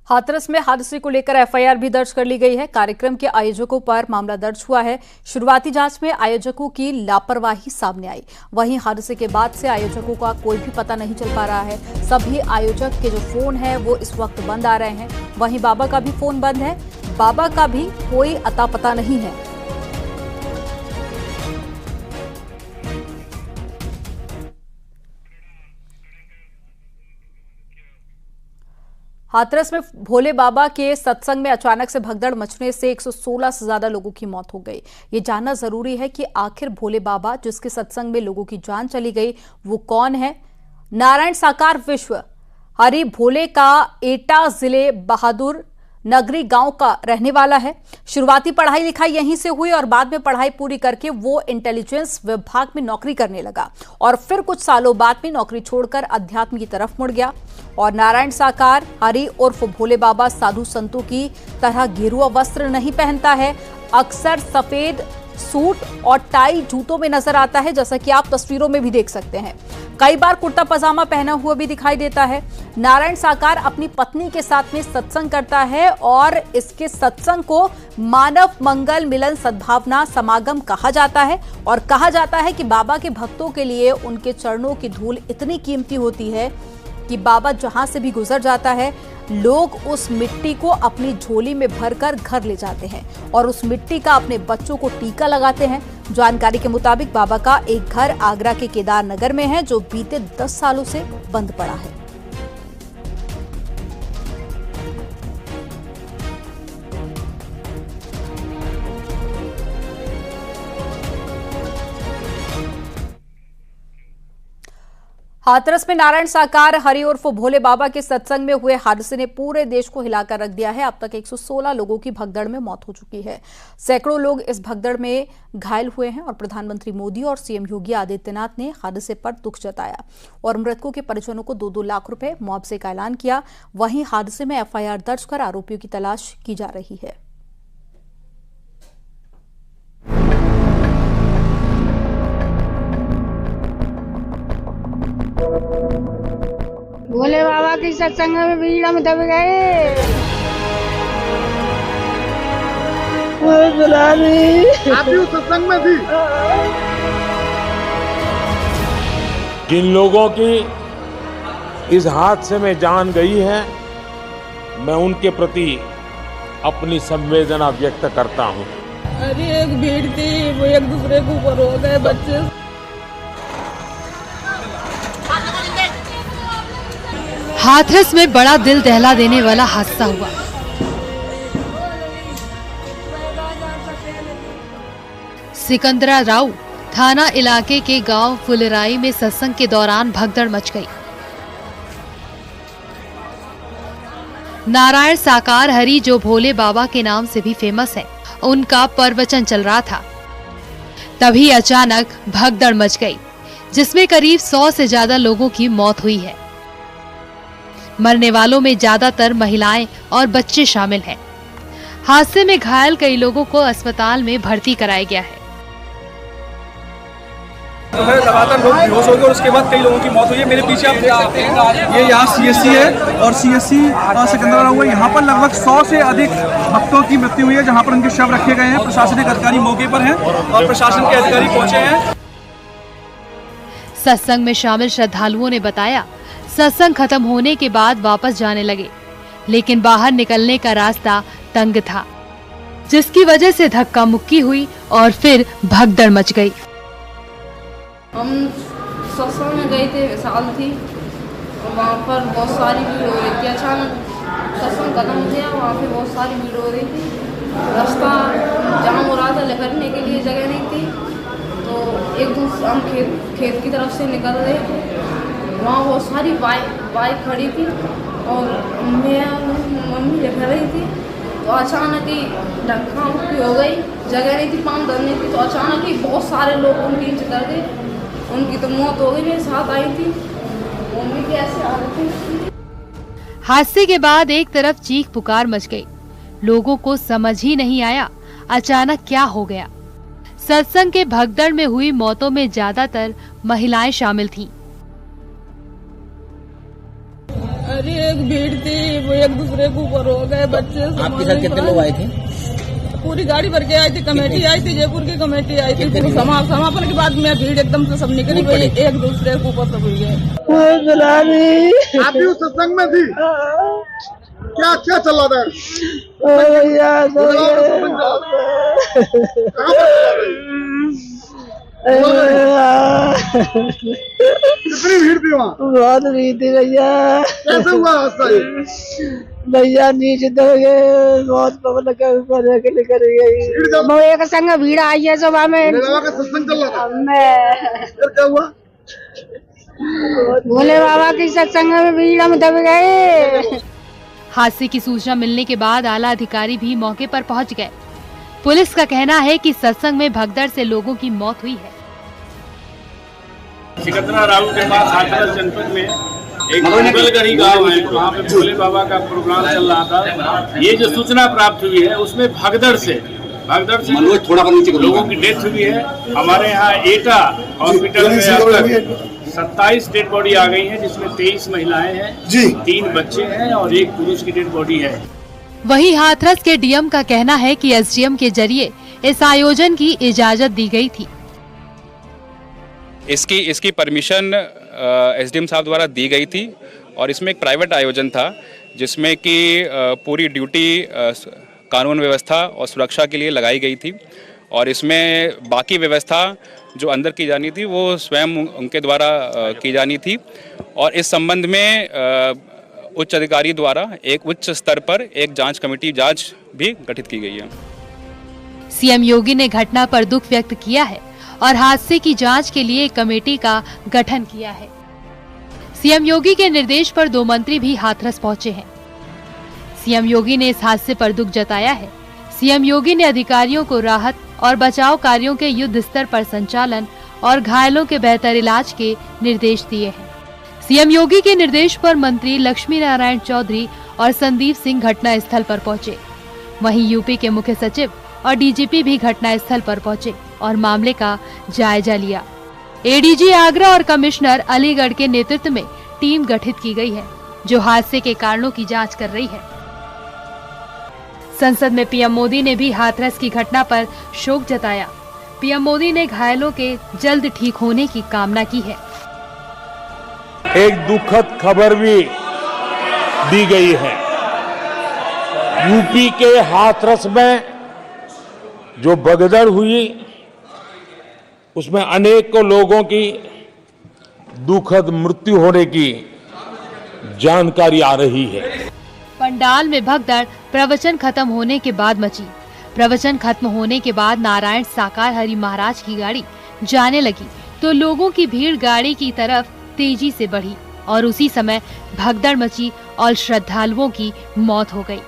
हाथरस में हादसे को लेकर एफआईआर भी दर्ज कर ली गई है। कार्यक्रम के आयोजकों पर मामला दर्ज हुआ है। शुरुआती जांच में आयोजकों की लापरवाही सामने आई। वहीं हादसे के बाद से आयोजकों का कोई भी पता नहीं चल पा रहा है। सभी आयोजक के जो फोन है वो इस वक्त बंद आ रहे हैं। वहीं बाबा का भी फोन बंद है। बाबा का भी कोई अता पता नहीं है। हाथरस में भोले बाबा के सत्संग में अचानक से भगदड़ मचने से 116 से ज्यादा लोगों की मौत हो गई। ये जानना जरूरी है कि आखिर भोले बाबा जिसके सत्संग में लोगों की जान चली गई वो कौन है। नारायण साकार विश्व हरि भोले का एटा जिले बहादुर नगरी गांव का रहने वाला है। शुरुआती पढ़ाई लिखाई यहीं से हुई और बाद में पढ़ाई पूरी करके वो इंटेलिजेंस विभाग में नौकरी करने लगा और फिर कुछ सालों बाद में नौकरी छोड़कर अध्यात्म की तरफ मुड़ गया। और नारायण साकार हरि उर्फ भोले बाबा साधु संतों की तरह गेरुआ वस्त्र नहीं पहनता है। अक्सर सफेद सूट और टाई जूतों में नजर आता है, जैसा कि आप तस्वीरों में भी देख सकते हैं। कई बार कुर्ता पजामा पहना हुआ भी दिखाई देता है। नारायण साकार अपनी पत्नी के साथ में सत्संग करता है और इसके सत्संग को मानव मंगल मिलन सद्भावना समागम कहा जाता है। और कहा जाता है कि बाबा के भक्तों के लिए उनके चरणों की धूल इतनी कीमती होती है कि बाबा जहां से भी गुजर जाता है लोग उस मिट्टी को अपनी झोली में भरकर घर ले जाते हैं और उस मिट्टी का अपने बच्चों को टीका लगाते हैं। जानकारी के मुताबिक बाबा का एक घर आगरा के केदार नगर में है जो बीते 10 सालों से बंद पड़ा है। हाथरस में नारायण साकार हरि उर्फ भोले बाबा के सत्संग में हुए हादसे ने पूरे देश को हिलाकर रख दिया है। अब तक 116 लोगों की भगदड़ में मौत हो चुकी है। सैकड़ों लोग इस भगदड़ में घायल हुए हैं और प्रधानमंत्री मोदी और सीएम योगी आदित्यनाथ ने हादसे पर दुख जताया और मृतकों के परिजनों को 2-2 लाख रुपए मुआवजे का ऐलान किया। वहीं हादसे में एफआईआर दर्ज कर आरोपियों की तलाश की जा रही है। भोले बाबा के सत्संग में भीड़ में दब गए। आप भी उस सत्संग में थी? जिन लोगों की इस हादसे में जान गई है, मैं उनके प्रति अपनी संवेदना व्यक्त करता हूँ। अरे एक भीड़ थी, वो एक दूसरे के ऊपर हो गए बच्चे। हाथरस में बड़ा दिल दहला देने वाला हादसा हुआ। सिकंदरा राव थाना इलाके के गांव फुलराई में सत्संग के दौरान भगदड़ मच गई। नारायण साकार हरि जो भोले बाबा के नाम से भी फेमस है, उनका प्रवचन चल रहा था। तभी अचानक भगदड़ मच गई जिसमें करीब 100 से ज्यादा लोगों की मौत हुई है। मरने वालों में ज्यादातर महिलाएं और बच्चे शामिल हैं। हादसे में घायल कई लोगों को अस्पताल में भर्ती कराया गया है। तो लगातार लोग बेहोश हो गए और उसके बाद कई लोगों की मौत हुई है। मेरे पीछे आप देख सकते हैं, ये यहाँ सीएससी है और सीएससी सिकंदरा हुआ। यहाँ पर लगभग 100 से अधिक भक्तों की मृत्यु हुई है, जहाँ पर उनके शव रखे गए हैं। प्रशासनिक अधिकारी मौके पर हैं और प्रशासन के अधिकारी पहुंचे हैं। सत्संग में शामिल श्रद्धालुओं ने बताया, सत्संग खत्म होने के बाद वापस जाने लगे, लेकिन बाहर निकलने का रास्ता तंग था, जिसकी वजह से धक्का मुक्की हुई और फिर भगदड़ मच गई। हम सत्संग में गए थे, साल थी, वहाँ पर बहुत सारी भीड़ हो रही थी। अचानक सत्संग खत्म हो गया, वहाँ पे बहुत सारी भीड़ हो रही थी। रास्ता जाम हो रहा था, निकलने के लिए जगह नहीं थी। तो एक दूसरे हम खेत की तरफ से निकल रहे थे, वहाँ बहुत सारी बाइक खड़ी थी और मैं मम्मी लिख रही थी। तो अचानक ही धक्का मुक्की हो गई, जगह नहीं थी पाँव धरने की। तो अचानक ही बहुत सारे लोग उनके नीचे कर गए, उनकी तो मौत हो गई। मेरे साथ आई थी, मम्मी की ऐसी हालत थी। हादसे के बाद एक तरफ चीख पुकार मच गई। लोगों को समझ ही नहीं आया अचानक क्या हो गया। सत्संग के भगदड़ में हुई मौतों में ज्यादातर महिलाएं शामिल थीं। अरे एक भीड़ थी, वो एक दूसरे के ऊपर हो गए बच्चे। आपके साथ कितने लोग आए थे? पूरी गाड़ी भर के आई थी, कमेटी आई थी, जयपुर की कमेटी आई थी। समापन के बाद में भीड़ एकदम से सब निकली गई, एक दूसरे के ऊपर सब हुई गए। आप भी उस सत्संग में थी? क्या क्या चल रहा था? कितनी भीड़ थी वहाँ? बहुत भीड़ थी भैया। कैसे हुआ हादसा ये? भैया नीचे दब गए, बहुत पब्लिक ऊपर निकल गई। एक संग भीड़ आई है सुबह में, का सत्संग चल रहा था। फिर क्या हुआ? भोले बाबा की सत्संग में भीड़ हम दब गए। हादसे की सूचना मिलने के बाद आला अधिकारी भी मौके पर पहुंच गए। पुलिस का कहना है कि सत्संग में भगदड़ से लोगों की मौत हुई है। सिकंदरा राउत के पास हाथरस जनपद में एक मंगलगढ़ी गांव है, वहाँ पे भोले बाबा का प्रोग्राम चल रहा था। ये जो सूचना प्राप्त हुई है उसमें भगदड़ से लोगों की डेथ हुई है। हमारे यहाँ एटा हॉस्पिटल में अब तक 27 डेड बॉडी आ गई है, जिसमें 23 महिलाएं हैं, 3 बच्चे हैं और 1 पुरुष की डेड बॉडी है। वहीं हाथरस के डीएम का कहना है कि एसडीएम के जरिए इस आयोजन की इजाजत दी गई थी। इसकी परमिशन एसडीएम साहब द्वारा दी गई थी और इसमें एक प्राइवेट आयोजन था जिसमें कि पूरी ड्यूटी कानून व्यवस्था और सुरक्षा के लिए लगाई गई थी और इसमें बाकी व्यवस्था जो अंदर की जानी थी वो स्वयं उनके द्वारा की जानी थी और इस संबंध में उच्च अधिकारी द्वारा एक उच्च स्तर पर एक जांच कमेटी भी गठित की गई है। सीएम योगी ने घटना पर दुख व्यक्त किया है और हादसे की जांच के लिए एक कमेटी का गठन किया है। सीएम योगी के निर्देश पर 2 मंत्री भी हाथरस पहुंचे हैं। सीएम योगी ने इस हादसे पर दुख जताया है। सीएम योगी ने अधिकारियों को राहत और बचाव कार्यों के युद्ध स्तर पर संचालन और घायलों के बेहतर इलाज के निर्देश दिए हैं। सीएम योगी के निर्देश पर मंत्री लक्ष्मी नारायण चौधरी और संदीप सिंह घटना स्थल पर पहुंचे। वहीं यूपी के मुख्य सचिव और डीजीपी भी घटना स्थल पर पहुंचे और मामले का जायजा लिया। एडीजी आगरा और कमिश्नर अलीगढ़ के नेतृत्व में टीम गठित की गई है जो हादसे के कारणों की जांच कर रही है। संसद में पीएम मोदी ने भी हाथरस की घटना पर शोक जताया। पीएम मोदी ने घायलों के जल्द ठीक होने की कामना की है। एक दुखद खबर भी दी गई है। यूपी के हाथरस में जो भगदड़ हुई उसमें अनेकों लोगों की दुखद मृत्यु होने की जानकारी आ रही है। पंडाल में भगदड़ प्रवचन खत्म होने के बाद मची। प्रवचन खत्म होने के बाद नारायण साकार हरि महाराज की गाड़ी जाने लगी तो लोगों की भीड़ गाड़ी की तरफ तेजी से बढ़ी और उसी समय भगदड़ मची और श्रद्धालुओं की मौत हो गई।